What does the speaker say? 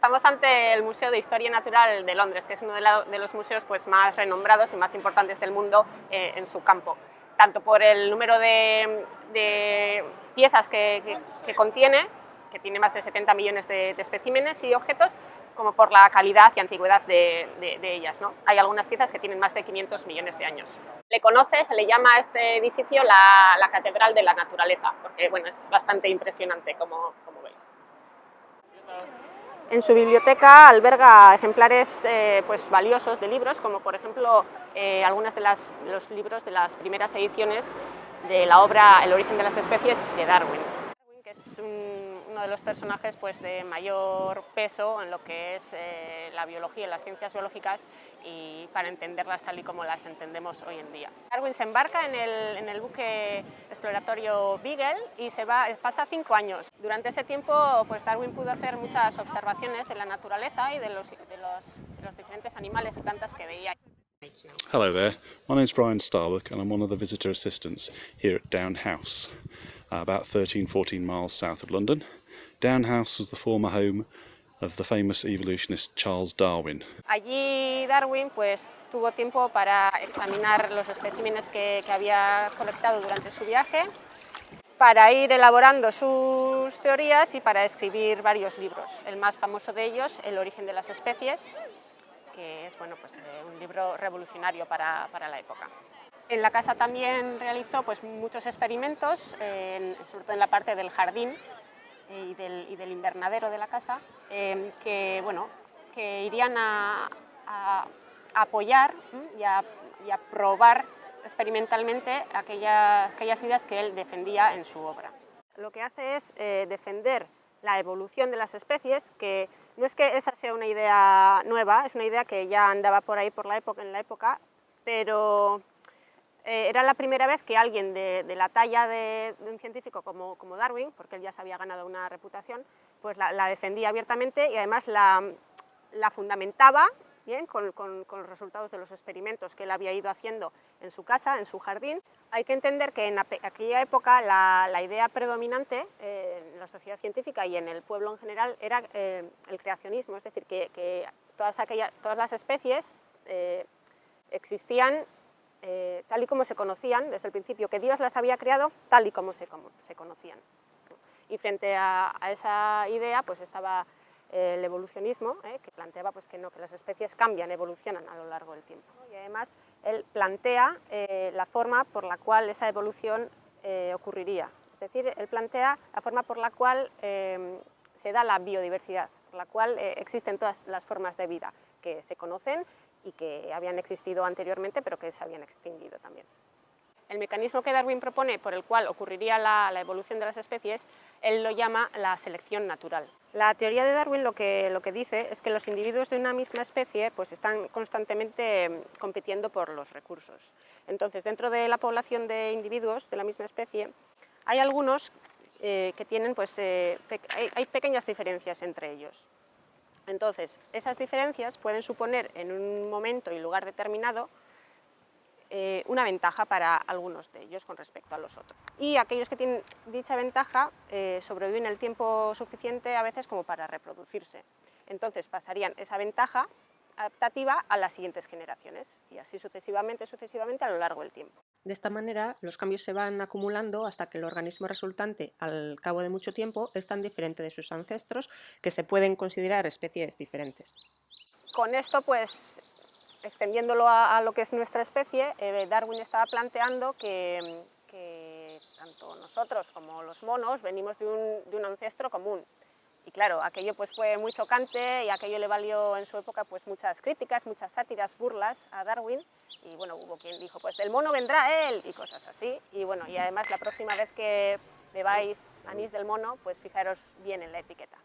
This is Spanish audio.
Estamos ante el Museo de Historia Natural de Londres, que es uno de los museos pues, más renombrados y más importantes del mundo en su campo, tanto por el número de piezas que contiene, que tiene más de 70 millones de especímenes y objetos, como por la calidad y antigüedad de ellas, ¿no? Hay algunas piezas que tienen más de 500 millones de años. Se le llama a este edificio la Catedral de la Naturaleza, porque bueno, es bastante impresionante, como veis. En su biblioteca alberga ejemplares pues, valiosos de libros, como por ejemplo algunos de los libros de las primeras ediciones de la obra El origen de las especies de Darwin, que es uno de los personajes pues, de mayor peso en lo que es la biología y las ciencias biológicas, y para entenderlas tal y como las entendemos hoy en día. Darwin se embarca en el buque exploratorio Beagle y pasa 5 años. Durante ese tiempo pues, Darwin pudo hacer muchas observaciones de la naturaleza y de los diferentes animales y plantas que veía. Hello there, my name's Brian Starbuck and I'm one of the visitor assistants here at Down House, about 13-14 miles south of London. Down House was the former home of the famous evolutionist Charles Darwin. Allí Darwin pues, tuvo tiempo para examinar los especímenes que había colectado durante su viaje, para ir elaborando sus teorías y para escribir varios libros. El más famoso de ellos, El origen de las especies, que es bueno, pues, un libro revolucionario para la época. En la casa también realizó pues, muchos experimentos, sobre todo en la parte del jardín y del invernadero de la casa, que irían a apoyar y a probar experimentalmente aquellas ideas que él defendía en su obra. Lo que hace es defender la evolución de las especies, que no es que esa sea una idea nueva, es una idea que ya andaba por ahí en la época, pero era la primera vez que alguien de la talla de un científico como Darwin, porque él ya se había ganado una reputación, pues la defendía abiertamente y además la fundamentaba bien con los resultados de los experimentos que él había ido haciendo en su casa, en su jardín. Hay que entender que en aquella época la idea predominante en la sociedad científica y en el pueblo en general era el creacionismo, es decir, que todas las especies existían tal y como se conocían desde el principio, que Dios las había creado tal y como se conocían. Y frente a esa idea pues estaba el evolucionismo, que planteaba pues, que las especies cambian, evolucionan a lo largo del tiempo. Y además él plantea la forma por la cual esa evolución ocurriría. Es decir, él plantea la forma por la cual se da la biodiversidad, por la cual existen todas las formas de vida que se conocen y que habían existido anteriormente, pero que se habían extinguido también. El mecanismo que Darwin propone por el cual ocurriría la evolución de las especies, él lo llama la selección natural. La teoría de Darwin lo que dice es que los individuos de una misma especie pues, están constantemente compitiendo por los recursos. Entonces, dentro de la población de individuos de la misma especie, hay algunos que tienen, pues, hay pequeñas diferencias entre ellos. Entonces, esas diferencias pueden suponer en un momento y lugar determinado una ventaja para algunos de ellos con respecto a los otros. Y aquellos que tienen dicha ventaja sobreviven el tiempo suficiente a veces como para reproducirse. Entonces pasarían esa ventaja adaptativa a las siguientes generaciones y así sucesivamente a lo largo del tiempo. De esta manera, los cambios se van acumulando hasta que el organismo resultante, al cabo de mucho tiempo, es tan diferente de sus ancestros que se pueden considerar especies diferentes. Con esto, pues, extendiéndolo a lo que es nuestra especie, Darwin estaba planteando que tanto nosotros como los monos venimos de un ancestro común. Y claro, aquello pues fue muy chocante y aquello le valió en su época pues muchas críticas, muchas sátiras, burlas a Darwin. Y bueno, hubo quien dijo, pues del mono vendrá él, y cosas así. Y bueno, y además la próxima vez que bebáis anís del mono, pues fijaros bien en la etiqueta.